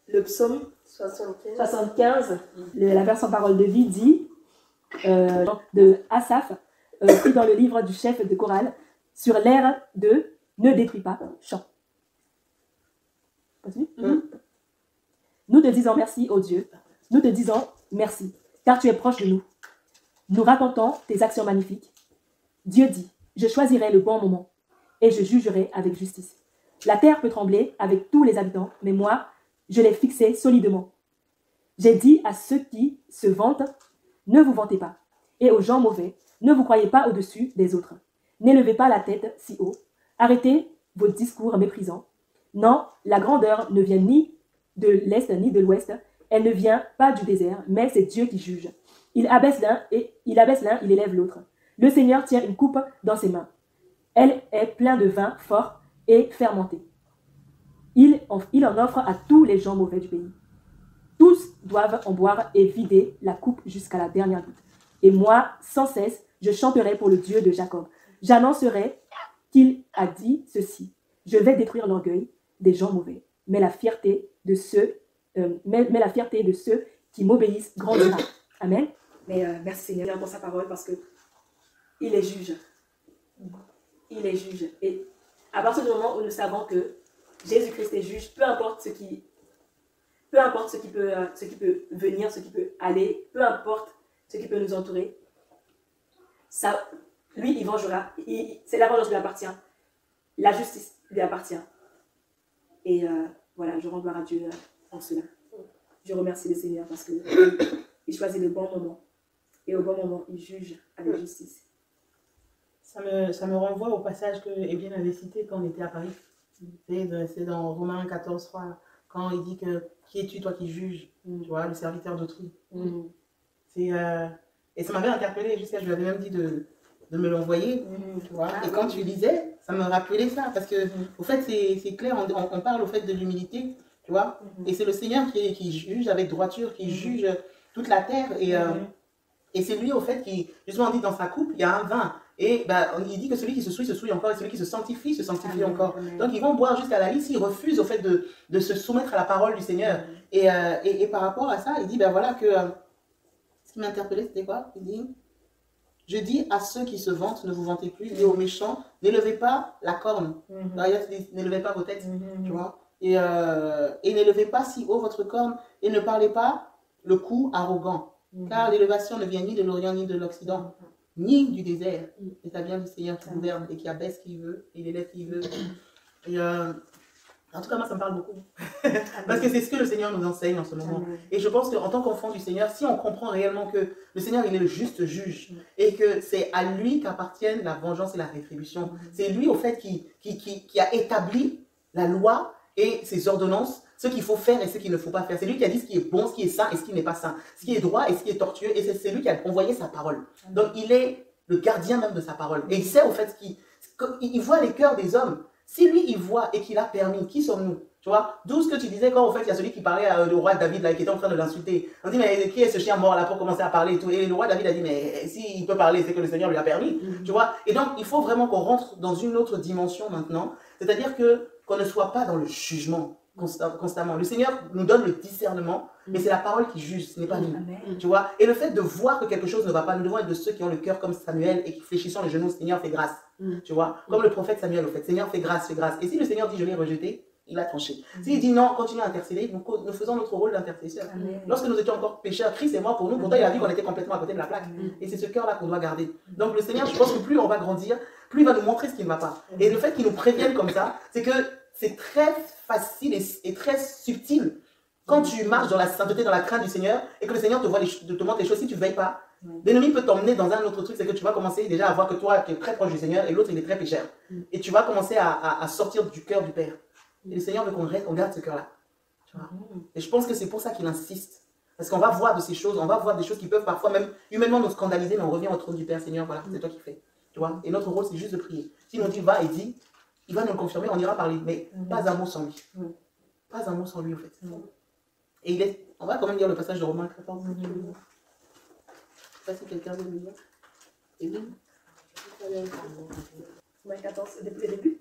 Le psaume 75, la version parole de vie dit, de Asaph, pris dans le livre du chef de chorale, sur l'air de Ne détruis pas, chant. Nous te disons merci, ô Dieu. Nous te disons merci, car tu es proche de nous. Nous racontons tes actions magnifiques. Dieu dit, je choisirai le bon moment et je jugerai avec justice. La terre peut trembler avec tous les habitants, mais moi, je l'ai fixé solidement. J'ai dit à ceux qui se vantent, ne vous vantez pas. Et aux gens mauvais, ne vous croyez pas au-dessus des autres. N'élevez pas la tête si haut. Arrêtez vos discours méprisants. Non, la grandeur ne vient ni de l'Est ni de l'Ouest. Elle ne vient pas du désert, mais c'est Dieu qui juge. Il abaisse l'un, il élève l'autre. Le Seigneur tient une coupe dans ses mains. Elle est pleine de vin fort et fermenté. Il en offre à tous les gens mauvais du pays. Tous doivent en boire et vider la coupe jusqu'à la dernière goutte. Et moi, sans cesse, je chanterai pour le Dieu de Jacob. J'annoncerai qu'il a dit ceci. Je vais détruire l'orgueil des gens mauvais, mais la fierté de ceux qui m'obéissent grandira. Amen. Mais merci Seigneur pour sa parole parce que il est juge. Il est juge. Et à partir du moment où nous savons que Jésus-Christ est juge, peu importe ce qui peut venir, ce qui peut aller, peu importe ce qui peut nous entourer, ça, lui, il vengera. C'est la vengeance qui lui appartient. La justice lui appartient. Et voilà, je rends gloire à Dieu en cela. Je remercie le Seigneur parce qu'il choisit le bon moment. Et au bon moment, il juge avec justice. Ça me renvoie au passage que Evelyne avait cité quand on était à Paris. C'est dans Romains 14, 3, quand il dit que qui es-tu, toi qui juges, tu vois, le serviteur d'autrui. Et ça m'avait interpellée jusqu'à, je lui avais même dit de me l'envoyer. Tu vois. Et quand tu lisais, ça me rappelait ça. Parce que, au fait, c'est clair, on parle au fait de l'humilité, tu vois. Et c'est le Seigneur qui juge avec droiture, qui juge toute la terre. Et c'est lui, au fait, qui, justement, dit dans sa coupe, il y a un vin. Et bah, il dit que celui qui se souille encore, et celui qui se sanctifie encore. Donc ils vont boire jusqu'à la lie s'ils refusent au fait de se soumettre à la parole du Seigneur. Et par rapport à ça, il dit, ben voilà que, ce qui m'a interpellé, c'était quoi? Il dit, je dis à ceux qui se vantent, ne vous vantez plus, et aux méchants, n'élevez pas la corne. N'élevez pas vos têtes, tu vois. Et n'élevez pas si haut votre corne, et ne parlez pas le cou arrogant. Car l'élévation ne vient ni de l'Orient ni de l'Occident, ni du désert. Et ça vient du Seigneur qui gouverne et qui abaisse qui veut, et il élève qui veut. Et en tout cas, moi, ça me parle beaucoup. Parce que c'est ce que le Seigneur nous enseigne en ce moment. Et je pense qu'en tant qu'enfant du Seigneur, si on comprend réellement que le Seigneur, il est le juste juge, et que c'est à lui qu'appartiennent la vengeance et la rétribution. C'est lui, au fait, qui a établi la loi et ses ordonnances, ce qu'il faut faire et ce qu'il ne faut pas faire. C'est lui qui a dit ce qui est bon, ce qui est sain et ce qui n'est pas sain, ce qui est droit et ce qui est tortueux, et c'est lui qui a envoyé sa parole. Donc il est le gardien même de sa parole. Et il sait au fait qu'il voit les cœurs des hommes. Si lui il voit et qu'il a permis, qui sommes-nous? Tu vois, d'où ce que tu disais quand au fait il y a celui qui parlait au roi David là, qui était en train de l'insulter. On dit mais qui est ce chien mort là pour commencer à parler et tout. Et le roi David a dit mais s'il peut parler c'est que le Seigneur lui a permis. Tu vois. Et donc il faut vraiment qu'on rentre dans une autre dimension maintenant. C'est-à-dire qu'on ne soit pas dans le jugement constamment. Le Seigneur nous donne le discernement, mais c'est la parole qui juge, ce n'est pas nous. Tu vois. Et le fait de voir que quelque chose ne va pas, nous devons être de ceux qui ont le cœur comme Samuel et qui fléchissant les genoux, Seigneur fait grâce. Tu vois. Comme le prophète Samuel au fait, Seigneur fait grâce, fais grâce. Et si le Seigneur dit je l'ai rejeté, il a tranché. S'il dit non, continue à intercéder, nous faisons notre rôle d'intercesseur. Lorsque nous étions encore pécheurs, Christ est mort pour nous, pourtant il a dit qu'on était complètement à côté de la plaque. Et c'est ce cœur-là qu'on doit garder. Donc le Seigneur, je pense que plus on va grandir, plus il va nous montrer ce qui ne va pas. Et le fait qu'il nous prévienne comme ça, c'est que c'est très facile et très subtil quand tu marches dans la sainteté, dans la crainte du Seigneur, et que le Seigneur te montre les choses, si tu ne veilles pas, l'ennemi peut t'emmener dans un autre truc, c'est que tu vas commencer déjà à voir que toi, tu es très proche du Seigneur, et l'autre, il est très pécheur. Et tu vas commencer à sortir du cœur du Père. Et le Seigneur veut qu'on garde ce cœur-là. Et je pense que c'est pour ça qu'il insiste. Parce qu'on va voir de ces choses, on va voir des choses qui peuvent parfois même humainement nous scandaliser, mais on revient au trône du Père, Seigneur, voilà, c'est toi qui fais. Tu vois. Et notre rôle, c'est juste de prier. Si on dit va et dit, il va nous le confirmer, on ira parler, mais pas un mot sans lui. Pas un mot sans lui, en fait. Et on va quand même lire le passage de Romains 14. Je ne sais pas si quelqu'un veut le lire. Et bien. Romains 14, le début.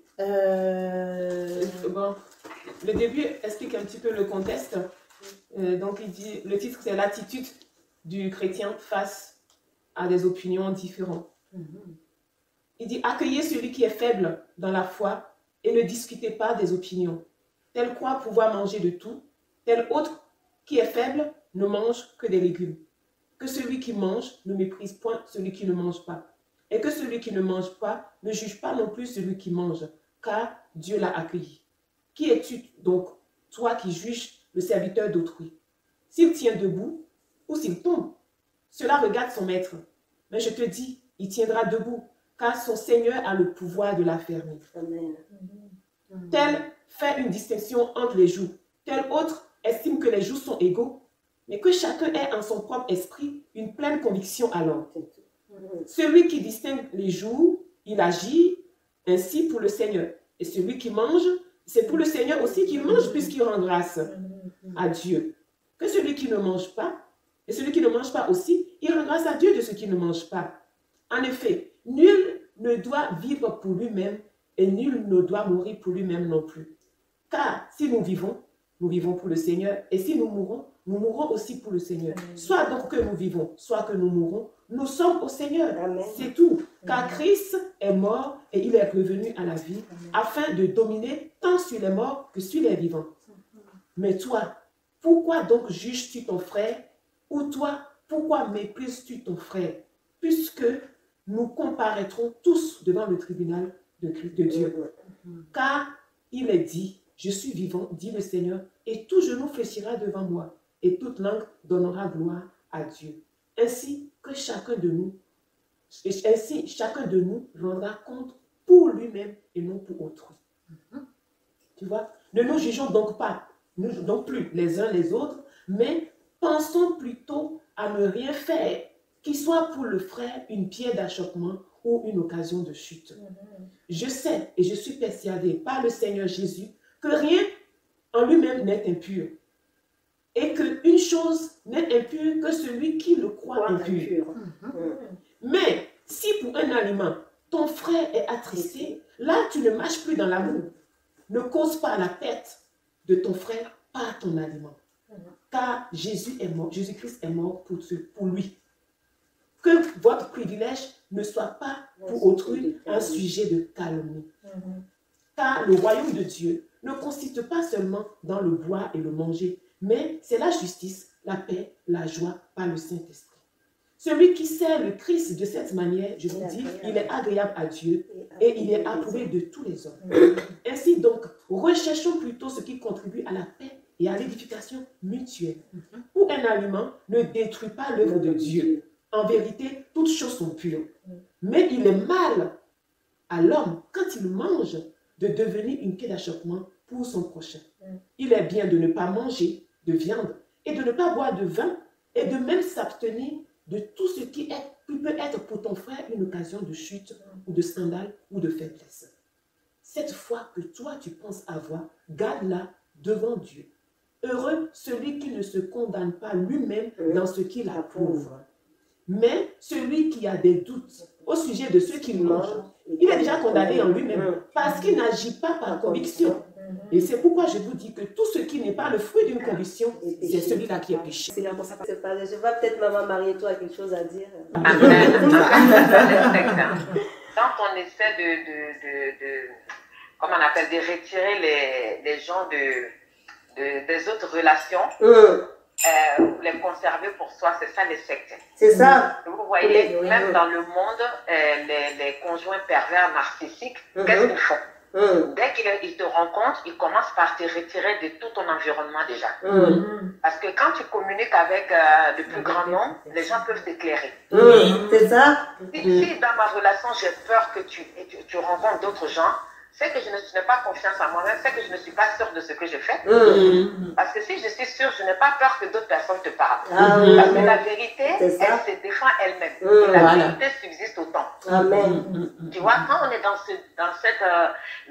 le début explique un petit peu le contexte. Donc, il dit, le titre, c'est l'attitude du chrétien face à des opinions différentes. Il dit, accueillez celui qui est faible dans la foi et ne discutez pas des opinions. Tel croit pouvoir manger de tout, tel autre qui est faible ne mange que des légumes. Que celui qui mange ne méprise point celui qui ne mange pas. Et que celui qui ne mange pas ne juge pas non plus celui qui mange, car Dieu l'a accueilli. Qui es-tu donc, toi qui juges le serviteur d'autrui? S'il tient debout ou s'il tombe, cela regarde son maître. Mais je te dis, il tiendra debout, car son Seigneur a le pouvoir de l'affermir. Amen. Tel fait une distinction entre les jougs, tel autre estime que les jougs sont égaux, mais que chacun ait en son propre esprit une pleine conviction alors. Celui qui distingue les jours, il agit ainsi pour le Seigneur. Et celui qui mange, c'est pour le Seigneur aussi qu'il mange puisqu'il rend grâce à Dieu. Que celui qui ne mange pas, et celui qui ne mange pas aussi, il rend grâce à Dieu de ce qui ne mange pas. En effet, nul ne doit vivre pour lui-même et nul ne doit mourir pour lui-même non plus. Car si nous vivons pour le Seigneur. Et si nous mourrons aussi pour le Seigneur. Soit donc que nous vivons, soit que nous mourons, nous sommes au Seigneur. C'est tout. Car Christ est mort et il est revenu à la vie afin de dominer tant sur les morts que sur les vivants. Mais toi, pourquoi donc juges-tu ton frère? Ou toi, pourquoi méprises-tu ton frère? Puisque nous comparaîtrons tous devant le tribunal de Dieu. Car il est dit, je suis vivant, dit le Seigneur, et tout genou fléchira devant moi, et toute langue donnera gloire à Dieu. Ainsi chacun de nous rendra compte pour lui-même et non pour autrui. Tu vois? Ne nous jugeons donc pas, non plus les uns les autres, mais pensons plutôt à ne rien faire qui soit pour le frère une pierre d'achoppement ou une occasion de chute. Je sais et je suis persuadé par le Seigneur Jésus que rien en lui-même n'est impur et qu'une chose n'est impure que celui qui le croit impur. Mais si pour un aliment, ton frère est attristé, là tu ne marches plus dans l'amour. Ne cause pas la perte de ton frère par ton aliment. Car Jésus-Christ est mort pour lui. Que votre privilège ne soit pas pour autrui un sujet de calomnie. Car le royaume de Dieu ne consiste pas seulement dans le boire et le manger, mais c'est la justice, la paix, la joie par le Saint-Esprit. Celui qui sert le Christ de cette manière, je vous dis, il est agréable à Dieu et il est approuvé de tous les hommes. Ainsi donc, recherchons plutôt ce qui contribue à la paix et à l'édification mutuelle, où un aliment ne détruit pas l'œuvre de Dieu. En vérité, toutes choses sont pures. Mais il est mal à l'homme, quand il mange, de devenir une quai d'achoppement pour son prochain. Il est bien de ne pas manger de viande et de ne pas boire de vin et de même s'abstenir de tout ce qui peut être pour ton frère une occasion de chute ou de scandale ou de faiblesse. Cette foi que toi tu penses avoir, garde-la devant Dieu. Heureux celui qui ne se condamne pas lui-même dans ce qu'il approuve. Mais celui qui a des doutes au sujet de ce qu'il mange, il est déjà condamné en lui-même parce qu'il n'agit pas par conviction. Et c'est pourquoi je vous dis que tout ce qui n'est pas le fruit d'une conviction, c'est celui-là qui est péché. Seigneur, pour ça, je vois peut-être maman Marie-toi quelque chose à dire. Amen. Quand on essaie comment on appelle, de retirer les gens des autres relations, les conserver pour soi, c'est ça les sectes. C'est ça. Vous voyez, même dans le monde, les conjoints pervers narcissiques, qu'est-ce qu'ils font? Dès qu'ils te rencontrent, ils commencent par te retirer de tout ton environnement déjà. Parce que quand tu communiques avec le plus grand nombre, les gens peuvent t'éclairer. C'est ça. Si dans ma relation, j'ai peur que tu rencontres d'autres gens, c'est que je n'ai pas confiance en moi-même, c'est que je ne suis pas sûre de ce que je fais. Parce que si je suis sûre, je n'ai pas peur que d'autres personnes te parlent. Parce que la vérité, elle se défend elle-même. La vérité subsiste autant. Amen. Tu vois, quand on est dans cette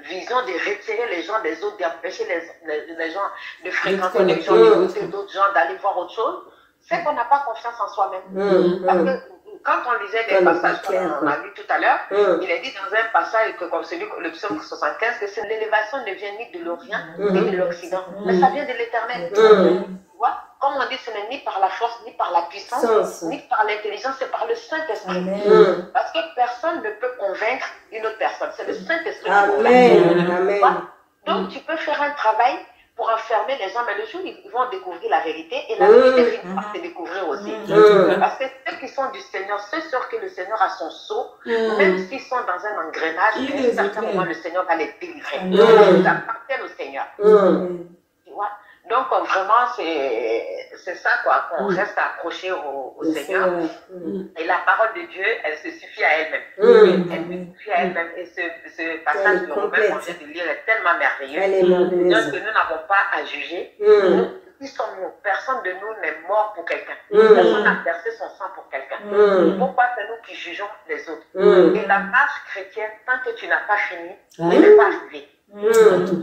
vision de retirer les gens des autres, d'empêcher les gens de fréquenter les gens, d'écouter d'autres gens, d'aller voir autre chose, c'est qu'on n'a pas confiance en soi-même. Parce que quand on lisait les passages qu'on a lu tout à l'heure, il est dit dans un passage, comme celui, le psaume 75, que l'élévation ne vient ni de l'Orient ni de l'Occident, mais ça vient de l'Éternel. Tu vois, comme on dit, ce n'est ni par la force, ni par la puissance, ni par l'intelligence, c'est par le Saint-Esprit. Parce que personne ne peut convaincre une autre personne. C'est le Saint-Esprit qui convainc. Donc, tu peux faire un travail pour enfermer les gens, mais le jour où ils vont découvrir la vérité, et la vérité finit par se découvrir aussi. Parce que ceux qui sont du Seigneur, ceux sur que le Seigneur a son sceau, même s'ils sont dans un engrenage, à un certain moment, le Seigneur va les délivrer. Ils appartiennent au Seigneur. Tu vois? Donc, vraiment, c'est ça, quoi, qu'on reste accroché au Seigneur. Et la parole de Dieu, elle se suffit à elle-même. Elle se suffit à elle-même. Et ce passage de Romains qu'on vient de lire est tellement merveilleux. Donc, que nous n'avons pas à juger. Nous, qui sommes-nous? Personne de nous n'est mort pour quelqu'un. Personne n'a versé son sang pour quelqu'un. Pourquoi c'est nous qui jugeons les autres? Et la marche chrétienne, tant que tu n'as pas fini, elle n'est pas arrivée.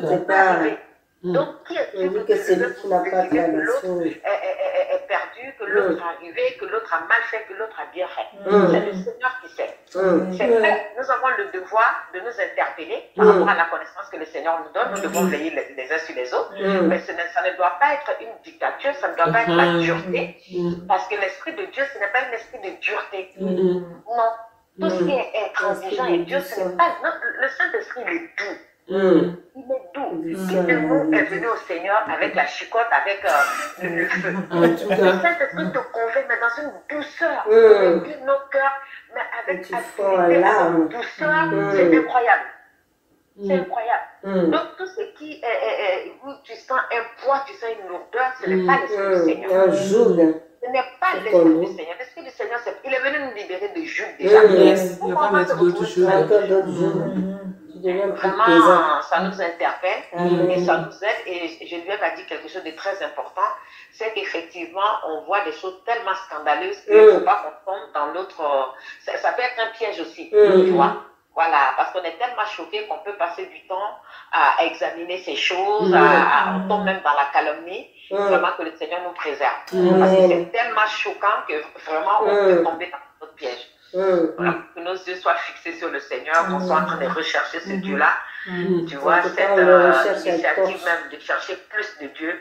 C'est pas arrivé. Donc, qui est-ce que celui qui n'a pas fait que l'autre est perdu, que l'autre est arrivé, que l'autre a mal fait, que l'autre a bien fait? C'est le Seigneur qui sait. C'est vrai, nous avons le devoir de nous interpeller par rapport à la connaissance que le Seigneur nous donne. Nous devons veiller les uns sur les autres. Mais ça ne doit pas être une dictature, ça ne doit pas être la dureté. Parce que l'Esprit de Dieu, ce n'est pas un esprit de dureté. Non. Tout ce qui est transigeant et Dieu, ce n'est pas... Non, le Saint-Esprit, il est doux. Il est doux. Qui de nous est venu au Seigneur avec la chicotte, avec le feu? Le Saint-Esprit te convainc, mais dans une douceur. Il guide nos cœurs, mais avec une douceur, c'est incroyable. C'est incroyable. Donc, tout ce qui est où tu sens un poids, tu sens une lourdeur, ce n'est pas l'Esprit du Seigneur. Ce n'est pas l'Esprit du Seigneur. L'Esprit du Seigneur, il est venu nous libérer de Jude déjà. Il va pas mettre d'autres choses. Vraiment, ça nous interpelle et ça nous aide. Et je lui ai dit quelque chose de très important, c'est qu'effectivement, on voit des choses tellement scandaleuses qu'il ne faut pas qu'on tombe dans l'autre. Ça peut être un piège aussi, tu vois. Voilà, parce qu'on est tellement choqué qu'on peut passer du temps à examiner ces choses, on tombe même dans la calomnie. Vraiment que le Seigneur nous préserve. Parce que c'est tellement choquant que vraiment on peut tomber dans notre piège. Voilà, que nos yeux soient fixés sur le Seigneur, qu'on soit en train de rechercher ce Dieu-là. Tu vois, cette initiative même de chercher plus de Dieu,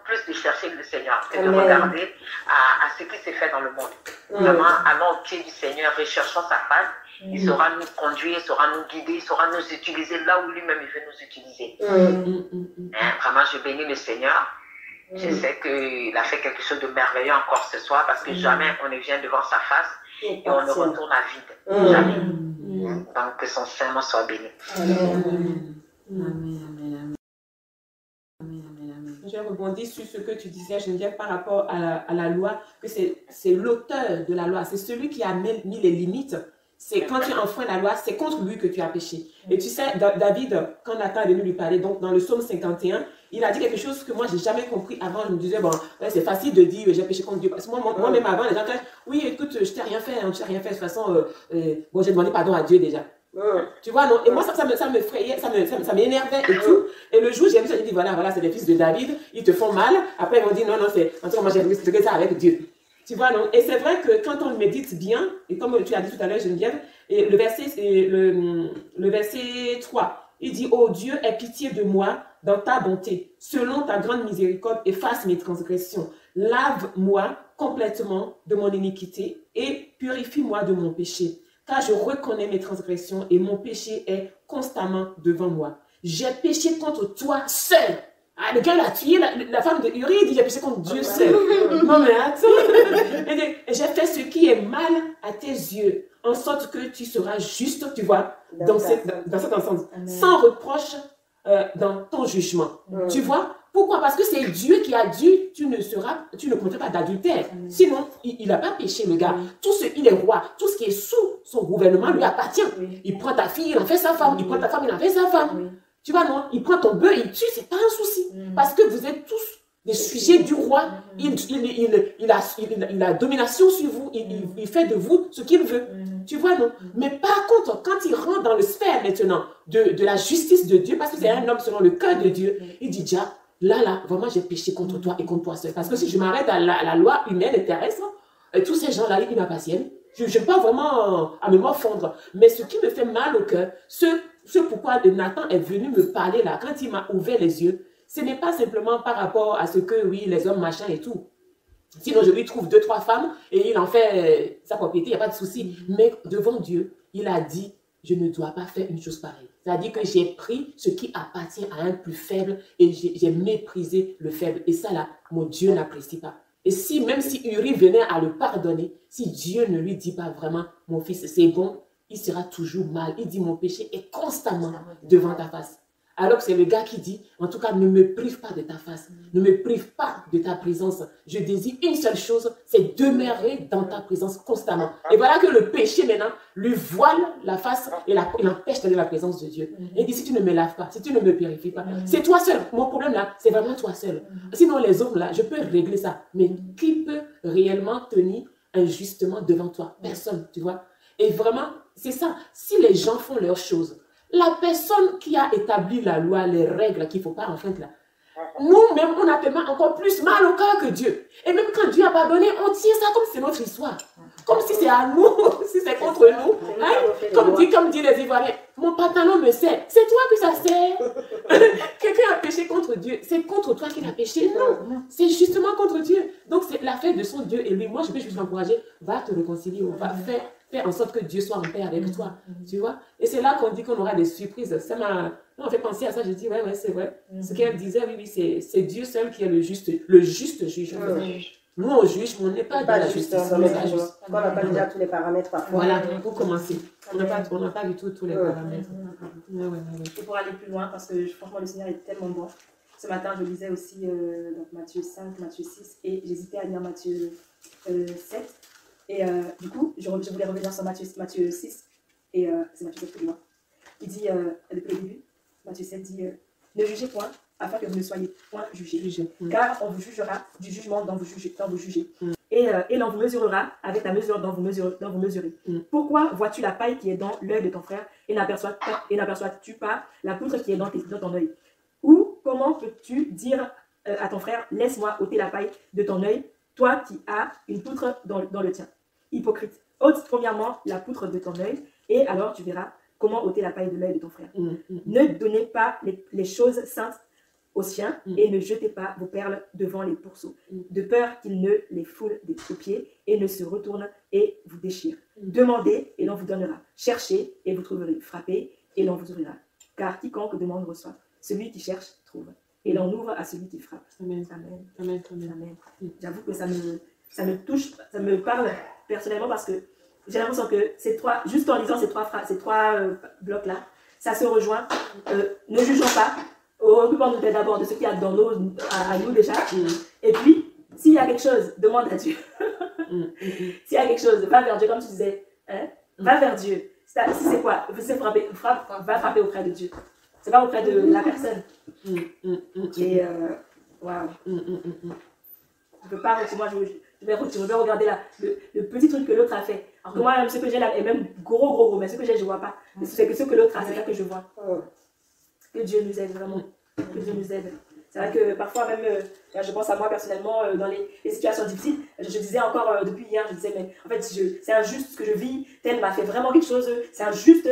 plus de chercher le Seigneur, que de regarder à ce qui s'est fait dans le monde. Vraiment, allons au pied du Seigneur, recherchons sa face. Il saura nous conduire, il saura nous guider, il saura nous utiliser là où lui-même il veut nous utiliser. Vraiment, je bénis le Seigneur. Je sais qu'il a fait quelque chose de merveilleux encore ce soir parce que jamais on ne vient devant sa face et on ne retourne à vide. Jamais. Donc que son Saint soit béni. Je rebondis sur ce que tu disais, Geneviève, par rapport à la loi, que c'est l'auteur de la loi, c'est celui qui a mis les limites. C'est quand tu enfreins la loi, c'est contre lui que tu as péché. Et tu sais, David, quand Nathan est venu lui parler, donc dans le psaume 51, il a dit quelque chose que moi, je n'ai jamais compris avant. Je me disais, bon, ouais, c'est facile de dire, j'ai péché contre Dieu. Parce que moi-même avant, les gens disent, oui, écoute, je t'ai rien fait, je t'ai rien fait. De toute façon, bon, j'ai demandé pardon à Dieu déjà. Tu vois, non? Et moi, ça me frayait, ça m'énervait et tout. Et le jour, j'ai vu ça, j'ai dit, voilà, c'est les fils de David, ils te font mal. Après, ils m'ont dit, non, c'est, en tout cas, moi, j'ai réglé ça avec Dieu. Tu vois, non? Et c'est vrai que quand on le médite bien, et comme tu as dit tout à l'heure, Geneviève, et le verset 3, il dit, ô Dieu, aie pitié de moi dans ta bonté, selon ta grande miséricorde, efface mes transgressions. Lave-moi complètement de mon iniquité et purifie-moi de mon péché. Car je reconnais mes transgressions et mon péché est constamment devant moi. J'ai péché contre toi seul. Ah, le gars, il a tué la femme de Uri, il dit, j'ai péché contre Dieu seul. Non, mais attends. Et j'ai fait ce qui est mal à tes yeux, en sorte que tu seras juste, tu vois, dans cet ensemble. Sans reproche dans ton jugement. Tu vois? Pourquoi? Parce que c'est Dieu qui a dit, tu ne commettras pas d'adultère. Sinon, il n'a pas péché, le gars. Il est roi. Tout ce qui est sous son gouvernement lui appartient. Il prend ta fille, il en fait sa femme. Il prend ta femme, il en fait sa femme. Tu vois, non? Il prend ton bœuf, il tue, c'est pas un souci. Parce que vous êtes tous des sujets du roi. Il a domination sur vous. Il fait de vous ce qu'il veut. Tu vois, non? Mais par contre, quand il rentre dans le sphère maintenant de la justice de Dieu, parce que c'est un homme selon le cœur de Dieu, il dit déjà, là, vraiment, j'ai péché contre toi et contre toi seul. Parce que si je m'arrête à la loi humaine et terrestre, tous ces gens-là, ils m'appartiennent. Je n'ai pas vraiment à me morfondre. Mais ce qui me fait mal au cœur, ce pourquoi Nathan est venu me parler là, quand il m'a ouvert les yeux, ce n'est pas simplement par rapport à ce que, oui, les hommes machin et tout. Sinon, je lui trouve 2, 3 femmes et il en fait sa propriété, il n'y a pas de souci. Mais devant Dieu, il a dit, je ne dois pas faire une chose pareille. C'est-à-dire que j'ai pris ce qui appartient à un plus faible et j'ai méprisé le faible. Et ça là, mon Dieu n'apprécie pas. Et si, même si Uri venait à le pardonner, si Dieu ne lui dit pas vraiment, mon fils, c'est bon, il sera toujours mal. Il dit, mon péché est constamment devant ta face. Alors que c'est le gars qui dit, en tout cas, ne me prive pas de ta face, ne me prive pas de ta présence. Je désire une seule chose, c'est demeurer dans ta présence constamment. Et voilà que le péché maintenant lui voile la face et l'empêche d'aller dans la présence de Dieu. Et il dit, si tu ne me laves pas, si tu ne me purifies pas, c'est toi seul. Mon problème là, c'est vraiment toi seul. Sinon les autres là, je peux régler ça. Mais qui peut réellement tenir injustement devant toi? Personne, tu vois. Et vraiment, c'est ça. Si les gens font leurs choses, la personne qui a établi la loi, les règles qu'il ne faut pas enfreindre là, nous-mêmes, on a tellement encore plus mal au cœur que Dieu. Et même quand Dieu a pardonné, on tient ça comme si c'est notre histoire. Comme si c'est à nous, si c'est contre nous. Hein? Comme dit les Ivoiriens, mon pantalon me sert. C'est toi que ça sert. Quelqu'un a péché contre Dieu. C'est contre toi qu'il a péché. Non, c'est justement contre Dieu. Donc c'est l'affaire de son Dieu et lui. Moi, je peux juste l'encourager. Va te réconcilier. Va faire en sorte que Dieu soit en paix avec toi. Tu vois? Et c'est là qu'on dit qu'on aura des surprises. Ça m'a fait penser à ça. Je dis, ouais, c'est vrai. Ce qu'elle disait, oui, c'est Dieu seul qui est le juste juge. Nous, on juge, mais on n'est pas dans la justice. On n'a pas déjà tous les paramètres parfois. Voilà, pour commencer. On n'a pas du tout tous les paramètres. Et pour aller plus loin, parce que franchement, le Seigneur est tellement bon. Ce matin, je lisais aussi donc Matthieu 5, Matthieu 6, et j'hésitais à lire Matthieu 7. Et du coup, je voulais revenir sur Matthieu 6, et c'est Matthieu 7 que je vois. Il dit, depuis le début, Matthieu 7 dit, ne jugez point, afin que vous ne soyez point jugés. Car on vous jugera du jugement dont vous jugez. Et l'on vous mesurera avec la mesure dont vous mesurez. Pourquoi vois-tu la paille qui est dans l'œil de ton frère et n'aperçois-tu pas la poutre qui est dans ton œil? Ou comment peux-tu dire à ton frère, laisse-moi ôter la paille de ton œil, toi qui as une poutre dans le tien? Hypocrite, ôte premièrement la poutre de ton œil, et alors tu verras comment ôter la paille de l'œil de ton frère. Ne donnez pas les choses saintes aux chiens et ne jetez pas vos perles devant les pourceaux, de peur qu'ils ne les foulent aux pieds et ne se retournent et vous déchirent. Demandez et l'on vous donnera. Cherchez et vous trouverez. Frappez et l'on vous ouvrira. Car quiconque demande reçoit. Celui qui cherche trouve. Et l'on ouvre à celui qui frappe. Amen. J'avoue que ça me touche, ça me parle personnellement parce que j'ai l'impression que juste en lisant ces trois blocs-là, ça se rejoint. Ne jugeons pas. Occupons-nous d'abord de ce qu'il y a dans nous, à nous déjà. Et puis, s'il y a quelque chose, demande à Dieu. S'il y a quelque chose, va vers Dieu, comme tu disais. Hein? Va vers Dieu. Si c'est quoi? Va frapper auprès de Dieu. C'est pas auprès de la personne. Et waouh. Je peux pas, moi je vais regarder le petit truc que l'autre a fait. Alors que moi, même ce que j'ai là est même gros, mais ce que j'ai, je vois pas. C'est que ce que l'autre a, c'est ça que je vois. Que Dieu nous aide vraiment. Que Dieu nous aide. C'est vrai que parfois même, je pense à moi personnellement, dans les situations difficiles, je disais encore depuis hier, je disais, mais en fait, c'est injuste ce que je vis, tel m'a fait vraiment quelque chose, c'est injuste.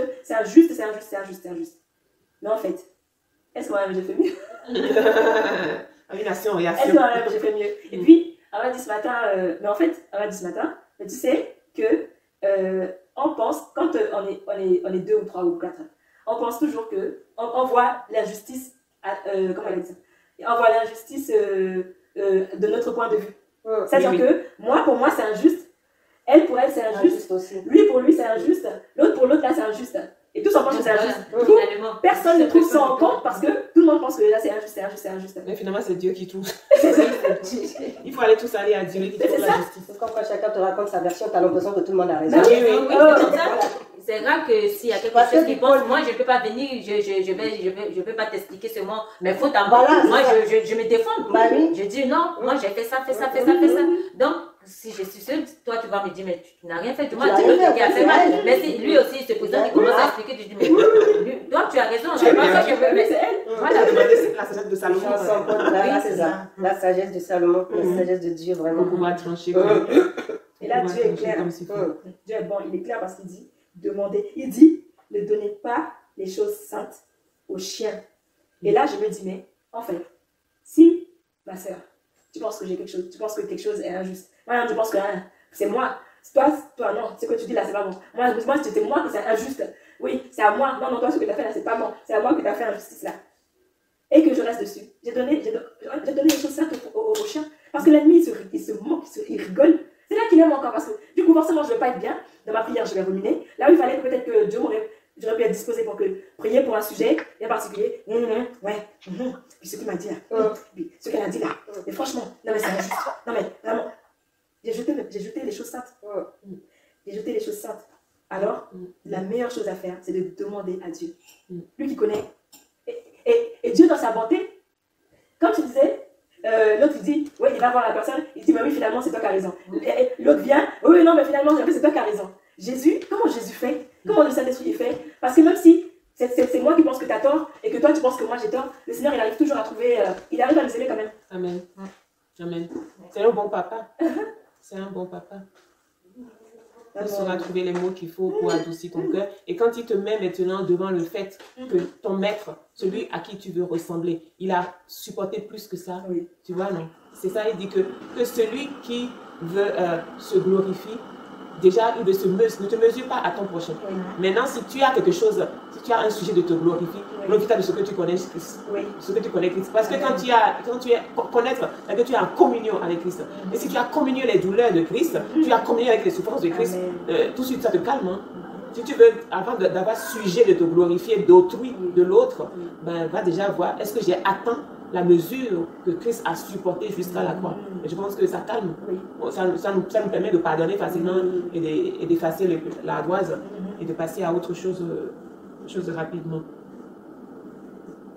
Mais en fait, est-ce que moi-même j'ai fait mieux? Est-ce que moi-même j'ai fait mieux? Et puis, elle m'a dit ce matin, mais tu sais que on pense, quand on est 2 ou 3 ou 4, on pense toujours qu'on voit l'injustice, comment elle dit ça? On voit l'injustice de notre point de vue. C'est-à-dire que pour moi c'est injuste, elle pour elle c'est injuste, lui pour lui c'est injuste, l'autre pour l'autre là c'est injuste. Et tous en pensent que c'est injuste. Personne ne trouve ça en compte parce que tout le monde pense que là c'est injuste. Mais finalement c'est Dieu qui trouve. Il faut aller tous aller à Dieu qui trouve la justice. Parce que quand chacun te raconte sa version, tu as l'impression que tout le monde a raison. C'est grave que s'il y a quelque chose qui pense, moi je ne peux pas venir, je peux pas t'expliquer seulement mes fautes à moi. Moi je me défends. Je dis non, moi j'ai fait ça. Donc si je suis seule, toi tu vas me dire mais tu n'as rien fait. Moi tu veux qui a fait mal. Mais si lui aussi il se présente, il commence à expliquer, tu dis mais toi tu as raison. C'est pas ça que je veux, mais c'est elle. Voilà. La sagesse de Salomon. C'est ça. La sagesse de Salomon, la sagesse de Dieu vraiment. Pour pouvoir trancher. Et là, là, Dieu est clair. Dieu est bon, il est clair parce qu'il dit, demandez. Il dit, ne donnez pas les choses saintes aux chiens. Et là, je me dis, mais en fait, si, ma soeur, tu penses que j'ai quelque chose, tu penses que quelque chose est injuste. Moi, je pense que c'est moi. Toi, non, ce que tu dis là, c'est pas bon. Moi, c'était moi que c'est injuste. Oui, c'est à moi. Non, toi, ce que tu as fait là, c'est pas bon. C'est à moi que tu as fait injustice là. Et que je reste dessus. J'ai donné les choses saintes aux chiens. Parce que l'ennemi, il se moque, il rigole. C'est là qu'il aime encore. Parce que du coup, forcément, je ne vais pas être bien. Dans ma prière, je vais ruminer. Là où il fallait peut-être que Dieu j'aurais pu être disposé pour prier pour un sujet bien particulier. Ouais. Puis ce qu'il m'a dit là. Puis ce qu'elle a dit là. Mais franchement, non mais c'est injuste. Non mais vraiment. J'ai jeté les choses saintes. J'ai jeté les choses saintes. Alors, la meilleure chose à faire, c'est de demander à Dieu. Lui qui connaît. Et Dieu, dans sa bonté, comme tu disais, l'autre il dit, ouais, il va voir la personne, il dit, bah oui, finalement, c'est toi qui as raison. L'autre vient, oui, non, mais finalement, c'est toi qui as raison. Jésus, comment Jésus fait? Comment le Saint-Esprit fait? Parce que même si c'est moi qui pense que tu as tort et que toi tu penses que moi j'ai tort, le Seigneur il arrive toujours à trouver, il arrive à nous aimer quand même. Amen. Amen. C'est un bon papa. C'est un bon papa. Il saura trouver les mots qu'il faut pour adoucir ton cœur. Et quand il te met maintenant devant le fait que ton maître, celui à qui tu veux ressembler, il a supporté plus que ça. Oui. Tu vois, non? C'est ça, il dit que celui qui veut se glorifier, déjà, il ne te mesure pas à ton prochain. Oui. Maintenant, si tu as quelque chose, si tu as un sujet de te glorifier, glorifie-toi de ce que tu connais Christ. Oui. Ce que tu connais Christ. Parce que quand tu es connaître, c'est que tu es en communion avec Christ. Et si tu as communion les douleurs de Christ, tu as communion avec les souffrances de Christ, tout de suite ça te calme. Hein? Si tu veux, avant d'avoir sujet de te glorifier d'autrui, de l'autre, ben, va déjà voir, est-ce que j'ai atteint la mesure que Christ a supportée jusqu'à la croix. Et je pense que ça calme. Ça nous permet de pardonner facilement et d'effacer l'ardoise et de passer à autre chose, rapidement.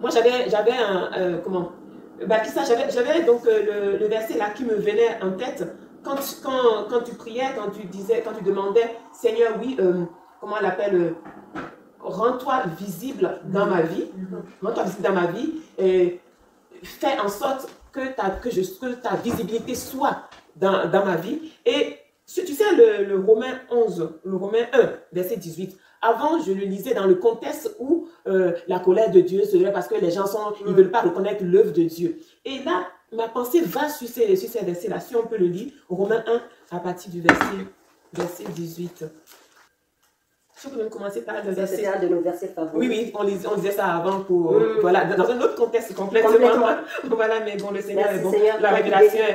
Moi, j'avais un... comment j'avais donc le verset là qui me venait en tête quand tu priais, quand tu demandais, Seigneur, oui, comment on l'appelle, rends-toi visible dans ma vie. Rends-toi visible dans ma vie. Et fais en sorte que ta visibilité soit dans ma vie. Et tu sais, le Romain 11, le Romain 1, verset 18, avant, je le lisais dans le contexte où la colère de Dieu se lève parce que les gens ils ne veulent pas reconnaître l'œuvre de Dieu. Et là, ma pensée va sur ces versets-là. Si on peut le lire, Romain 1, à partir du verset 18. Je peux même commencer par le verset. C'est un de nos versets favoris. Oui, on disait ça avant pour, voilà, dans un autre contexte complètement. Voilà, mais bon, le Seigneur est bon. Seigneur, la révélation est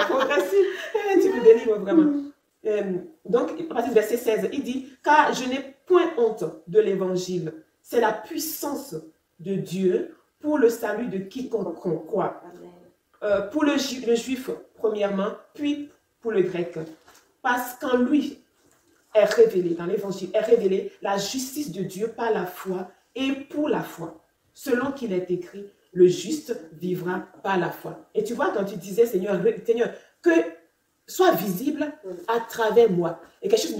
progressive. Tu me délivres vraiment. Donc, à partir du verset 16, il dit, car je n'ai point honte de l'évangile. C'est la puissance de Dieu pour le salut de quiconque croit. Pour le juif, premièrement, puis pour le grec. Parce qu'en lui est révélé, dans l'évangile, est révélée la justice de Dieu par la foi et pour la foi. Selon qu'il est écrit, le juste vivra par la foi. Et tu vois, quand tu disais, Seigneur, que soit visible à travers moi. Et quelque chose,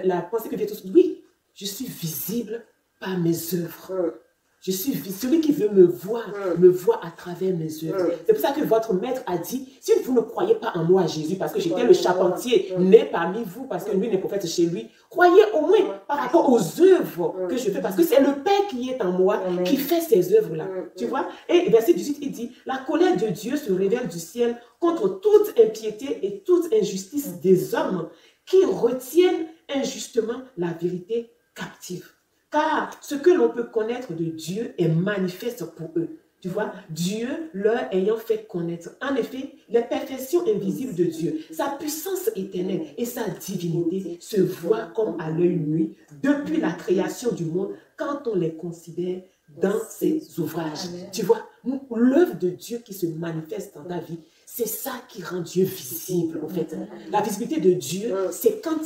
la pensée que vient tous, oui, je suis visible par mes œuvres. Je suis celui qui veut me voit à travers mes œuvres. C'est pour ça que votre maître a dit, si vous ne croyez pas en moi, Jésus, parce que j'étais le charpentier né parmi vous, parce que lui n'est prophète chez lui, croyez au moins par rapport aux œuvres que je fais, parce que c'est le Père qui est en moi, qui fait ces œuvres-là. Tu vois? Et verset 18, il dit, la colère de Dieu se révèle du ciel contre toute impiété et toute injustice des hommes qui retiennent injustement la vérité captive. Car ce que l'on peut connaître de Dieu est manifeste pour eux. Tu vois, Dieu leur ayant fait connaître. En effet, les perfections invisibles de Dieu, sa puissance éternelle et sa divinité se voient comme à l'œil nu depuis la création du monde quand on les considère dans ses ouvrages. Tu vois, l'œuvre de Dieu qui se manifeste dans ta vie, c'est ça qui rend Dieu visible, en fait. La visibilité de Dieu, c'est quand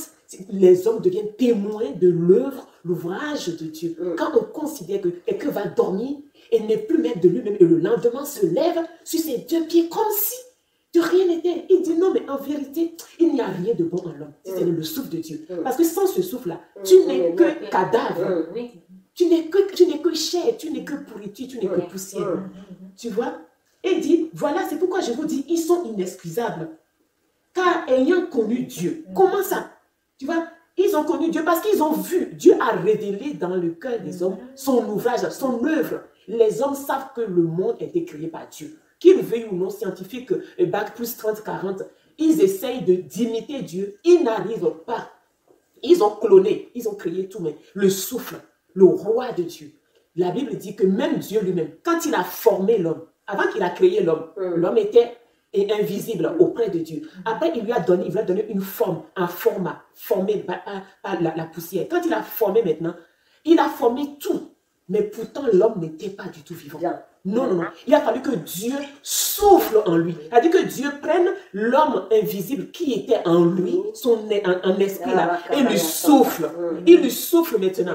les hommes deviennent témoins de l'œuvre, l'ouvrage de Dieu. Quand on considère que quelqu'un va dormir et n'est plus maître de lui-même et le lendemain se lève sur ses deux pieds comme si de rien n'était. Il dit non, mais en vérité, il n'y a rien de bon en l'homme. C'est le souffle de Dieu. Parce que sans ce souffle-là, tu n'es que cadavre. Tu n'es que chair, tu n'es que pourriture, tu n'es que poussière. Tu vois? Et il dit, voilà, c'est pourquoi je vous dis, ils sont inexcusables. car ayant connu Dieu, comment ça? Tu vois, ils ont connu Dieu parce qu'ils ont vu. Dieu a révélé dans le cœur des hommes son ouvrage, son œuvre. Les hommes savent que le monde a été créé par Dieu. Qu'ils veuillent ou non scientifiques, bac plus 30, 40, ils essayent d'imiter Dieu. Ils n'arrivent pas. Ils ont cloné, ils ont créé tout, mais le souffle, le roi de Dieu. La Bible dit que même Dieu lui-même, quand il a formé l'homme, avant qu'il a créé l'homme, l'homme était invisible auprès de Dieu. Après, il lui a donné une forme, un format formé par la poussière. Quand il a formé maintenant, il a formé tout. Mais pourtant, l'homme n'était pas du tout vivant. Non, non, non. Il a fallu que Dieu souffle en lui. C'est-à-dire que Dieu prenne l'homme invisible qui était en lui, un esprit là, et lui souffle. Il lui souffle maintenant.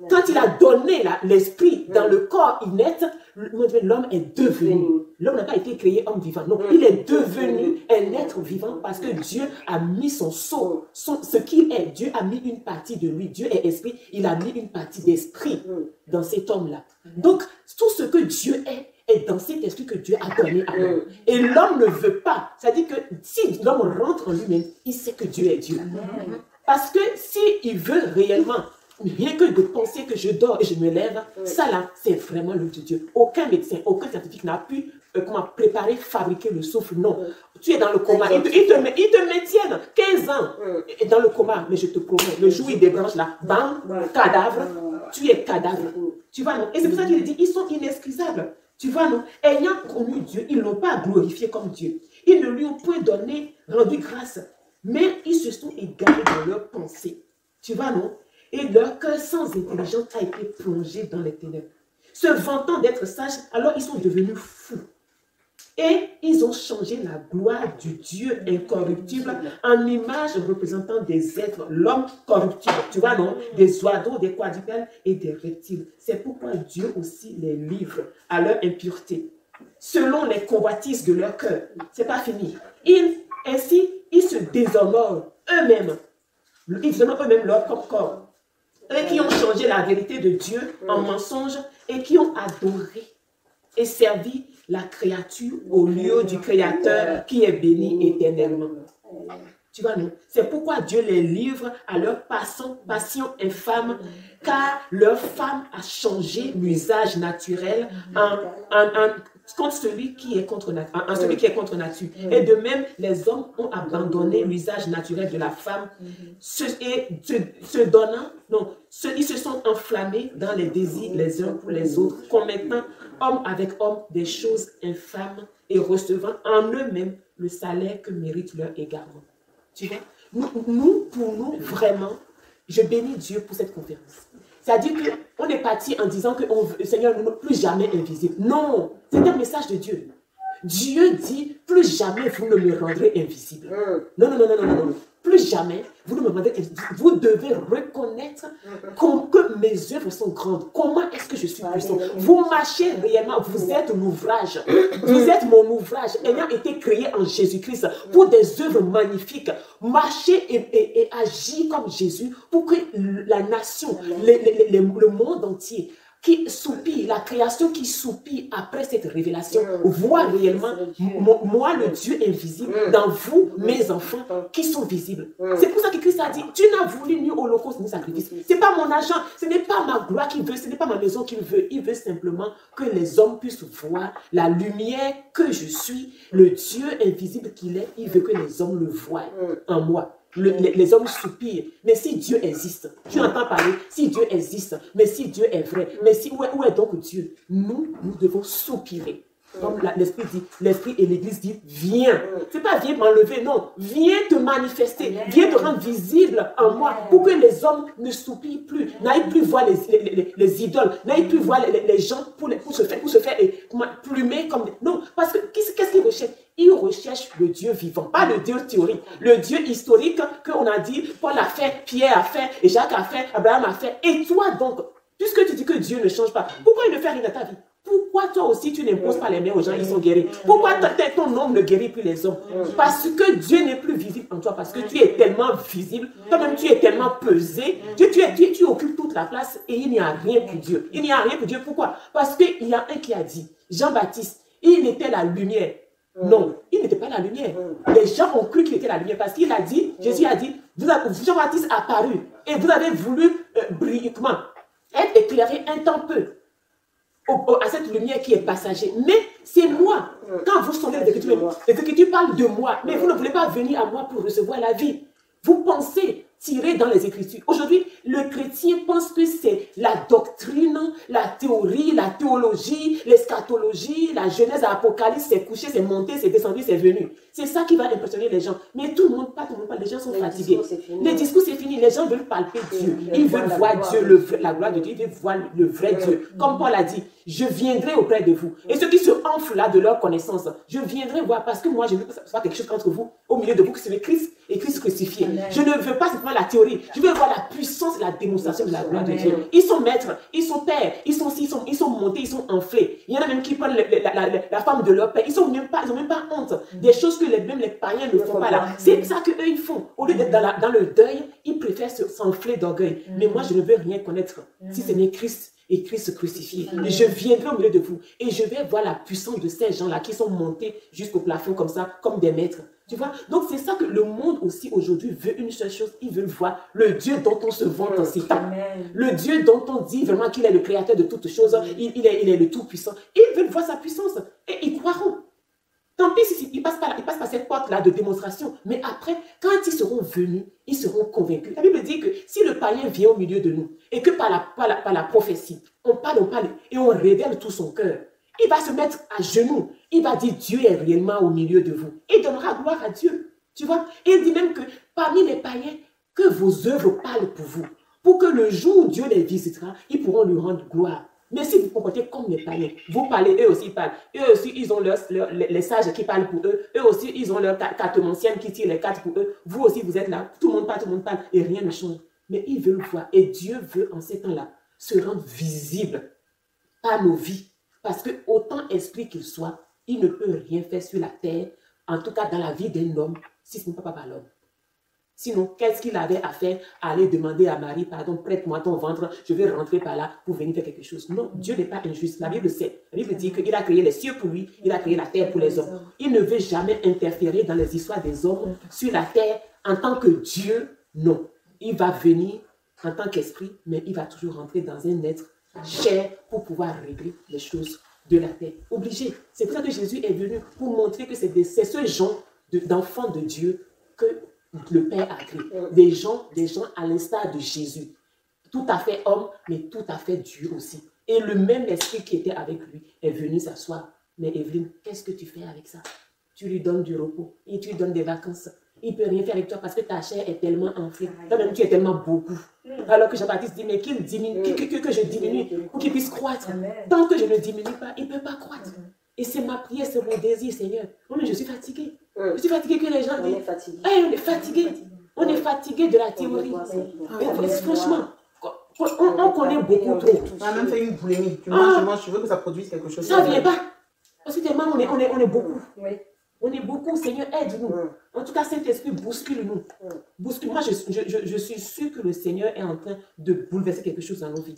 Quand il a donné l'esprit dans le corps inerte, l'homme est devenu. L'homme n'a pas été créé homme vivant. Non, il est devenu un être vivant parce que Dieu a mis son sceau, ce qu'il est. Dieu a mis une partie de lui. Dieu est esprit. Il a mis une partie d'esprit dans cet homme-là. Donc, tout ce que Dieu est dans cet esprit que Dieu a donné à l'homme. Et l'homme ne veut pas. C'est-à-dire que si l'homme rentre en lui-même, il sait que Dieu est Dieu. Parce que s'il veut réellement, rien que de penser que je dors et je me lève, ça là, c'est vraiment l'œuvre de Dieu. Aucun médecin, aucun scientifique n'a pu préparer, fabriquer le souffle. Non. Tu es dans le coma. Ils te maintiennent 15 ans dans le coma. Mais je te promets, le jour où ils débranchent là, bam, cadavre, tu es cadavre. Tu vois, non? Et c'est pour ça qu'il dit, ils sont inexcusables. Tu vois, non? Ayant connu Dieu, ils ne l'ont pas glorifié comme Dieu. Ils ne lui ont point rendu grâce. Mais ils se sont égarés dans leurs pensées. Tu vois, non? Et leur cœur sans intelligence a été plongé dans les ténèbres. Se vantant d'être sages, alors ils sont devenus fous. Et ils ont changé la gloire du Dieu incorruptible en image représentant des êtres, l'homme corruptible, tu vois, non? Des oiseaux, des quadrupèdes et des reptiles. C'est pourquoi Dieu aussi les livre à leur impureté, selon les convoitises de leur cœur. C'est pas fini. Ainsi, ils se déshonorent eux-mêmes. Ils honorent eux-mêmes leur propre corps. Eux qui ont changé la vérité de Dieu en mensonge et qui ont adoré et servi la créature au lieu du Créateur qui est béni éternellement. Tu vois, non? C'est pourquoi Dieu les livre à leur passion infâme, car leur femme a changé l'usage naturel contre celui qui est contre nature. Et de même, les hommes ont abandonné l'usage naturel de la femme ils se sont enflammés dans les désirs les uns pour les autres, commettant homme avec homme des choses infâmes et recevant en eux-mêmes le salaire que mérite leur égarement. Tu vois, pour nous, vraiment, je bénis Dieu pour cette conférence. C'est-à-dire qu'on est parti en disant que Seigneur, nous ne plus jamais invisible. Non, c'est un message de Dieu. Dieu dit, plus jamais vous ne me rendrez invisible. Non, non, non, non, non, non. Plus jamais vous ne me rendrez invisible. Vous devez reconnaître que mes œuvres sont grandes. Comment est-ce que je suis puissant? Vous marchez réellement, vous êtes l'ouvrage. Vous êtes mon ouvrage, ayant été créé en Jésus-Christ pour des œuvres magnifiques. Marchez et agissez comme Jésus pour que la nation, le monde entier, qui soupire, la création qui soupire après cette révélation, voit réellement moi, le Dieu invisible, dans vous, mes enfants, qui sont visibles. C'est pour ça que Christ a dit, tu n'as voulu ni holocauste ni sacrifice. Ce n'est pas mon argent, ce n'est pas ma gloire qu'il veut, ce n'est pas ma maison qu'il veut. Il veut simplement que les hommes puissent voir la lumière que je suis, le Dieu invisible qu'il est. Il veut que les hommes le voient en moi. Les hommes soupirent, mais si Dieu existe, tu entends parler, si Dieu existe, mais si Dieu est vrai, mais si, où est donc Dieu? Nous devons soupirer. Comme l'Esprit dit, l'Esprit et l'Église dit, viens. C'est pas viens m'enlever, non. Viens te manifester, viens te rendre visible en moi, pour que les hommes ne soupirent plus, n'aillent plus voir les idoles, n'aillent plus voir les gens pour se faire plumer comme... Non, parce que qu'est-ce qu'ils recherchent? Ils recherchent le Dieu vivant, pas le Dieu théorique, le Dieu historique qu'on a dit, Paul a fait, Pierre a fait, et Jacques a fait, Abraham a fait. Et toi donc, puisque tu dis que Dieu ne change pas, pourquoi il ne fait rien dans ta vie? Pourquoi toi aussi tu n'imposes pas les mains aux gens, ils sont guéris? Pourquoi ton homme ne guérit plus les hommes? Parce que Dieu n'est plus visible en toi, parce que tu es tellement visible, toi-même tu es tellement pesé, tu occupes toute la place et il n'y a rien pour Dieu. Il n'y a rien pour Dieu, pourquoi? Parce qu'il y a un qui a dit, Jean-Baptiste, il était la lumière. Non, il n'était pas la lumière. Les gens ont cru qu'il était la lumière parce qu'il a dit, Jésus a dit, Jean-Baptiste a apparu et vous avez voulu brièvement être éclairé un temps peu à cette lumière qui est passagère. Mais c'est moi. Quand vous sonnez les Écritures parlent de moi, mais vous ne voulez pas venir à moi pour recevoir la vie. Vous pensez tirer dans les Écritures. Aujourd'hui, le chrétien pense que c'est la doctrine, la théorie, la théologie, l'eschatologie, la Genèse, l'Apocalypse, c'est couché, c'est monté, c'est descendu, c'est venu. C'est ça qui va impressionner les gens. Mais tout le monde, pas tout le monde, pas les gens sont fatigués. Les discours, c'est fini. Les gens veulent palper Dieu. Ils veulent voir Dieu, la gloire de Dieu. Ils veulent voir le vrai Dieu. Comme Paul a dit, je viendrai auprès de vous. Et ceux qui se enflent là de leur connaissance, je viendrai voir parce que moi, je veux que ce soit quelque chose entre vous, au milieu de vous, que c'est Christ et Christ crucifié. Je ne veux pas simplement la théorie. Je veux voir la puissance et la démonstration de la gloire de Dieu. Ils sont maîtres, ils sont pères, ils sont montés, ils sont enflés. Il y en a même qui prennent la femme de leur père. Ils n'ont même pas honte des choses que même les païens ne font pas là. C'est ça qu'eux ils font. Au lieu d'être dans le deuil, ils préfèrent s'enfler d'orgueil. Mais moi, je ne veux rien connaître si ce n'est Christ et Christ crucifié. Et je viendrai au milieu de vous et je vais voir la puissance de ces gens-là qui sont montés jusqu'au plafond comme ça, comme des maîtres. Tu vois? Donc c'est ça que le monde aussi aujourd'hui veut une seule chose. Ils veulent voir le Dieu dont on se vante en ces temps. Le Dieu dont on dit vraiment qu'il est le créateur de toutes choses. Il est le tout-puissant. Ils veulent voir sa puissance et ils croiront. Tant pis s'ils ne passent pas cette porte-là de démonstration. Mais après, quand ils seront venus, ils seront convaincus. La Bible dit que si le païen vient au milieu de nous et que par la prophétie, on parle et on révèle tout son cœur, il va se mettre à genoux. Il va dire Dieu est réellement au milieu de vous. Il donnera gloire à Dieu. Tu vois? Et il dit même que parmi les païens, que vos œuvres parlent pour vous. Pour que le jour où Dieu les visitera, ils pourront lui rendre gloire. Mais si vous comportez comme les païens, vous parlez, eux aussi parlent. Eux aussi, ils ont les sages qui parlent pour eux. Eux aussi, ils ont leurs cartomanciennes qui tirent les cartes pour eux. Vous aussi, vous êtes là. Tout le monde parle et rien ne change. Mais ils veulent voir. Et Dieu veut, en ces temps-là, se rendre visible par nos vies. Parce que autant esprit qu'il soit, il ne peut rien faire sur la terre, en tout cas dans la vie d'un homme, si ce n'est pas par l'homme. Sinon, qu'est-ce qu'il avait à faire? Aller demander à Marie, pardon, prête-moi ton ventre, je vais rentrer par là pour venir faire quelque chose. Non, Dieu n'est pas injuste. La Bible sait. La Bible dit qu'il a créé les cieux pour lui, il a créé la terre pour les hommes. Il ne veut jamais interférer dans les histoires des hommes sur la terre en tant que Dieu, non. Il va venir en tant qu'esprit, mais il va toujours rentrer dans un être chair pour pouvoir régler les choses de la terre. Obligé. C'est pour ça que Jésus est venu pour montrer que c'est ce genre d'enfants de Dieu que le Père a créé. Des gens à l'instar de Jésus. Tout à fait homme, mais tout à fait Dieu aussi. Et le même esprit qui était avec lui est venu s'asseoir. Mais Evelyne, qu'est-ce que tu fais avec ça? Tu lui donnes du repos et tu lui donnes des vacances. Il ne peut rien faire avec toi parce que ta chair est tellement enflée. Toi-même, tu es tellement beaucoup. Alors que Jean-Baptiste dit, mais qu'il diminue, que je diminue pour qu'il puisse croître. Tant que je ne diminue pas, il ne peut pas croître. Et c'est ma prière, c'est mon désir, Seigneur. Non, mais je suis fatiguée. Je suis fatiguée que les gens disent. On est fatigué. On est fatigué de la théorie. Franchement, on connaît beaucoup trop. On a même fait une boulimie. Tu manges, tu veux que ça produise quelque chose. Ça ne vient pas. Parce que tellement on est beaucoup. On est beaucoup, Seigneur, aide-nous. En tout cas, Saint-Esprit, bouscule-nous. Bouscule. Moi, je suis sûre que le Seigneur est en train de bouleverser quelque chose dans nos vies.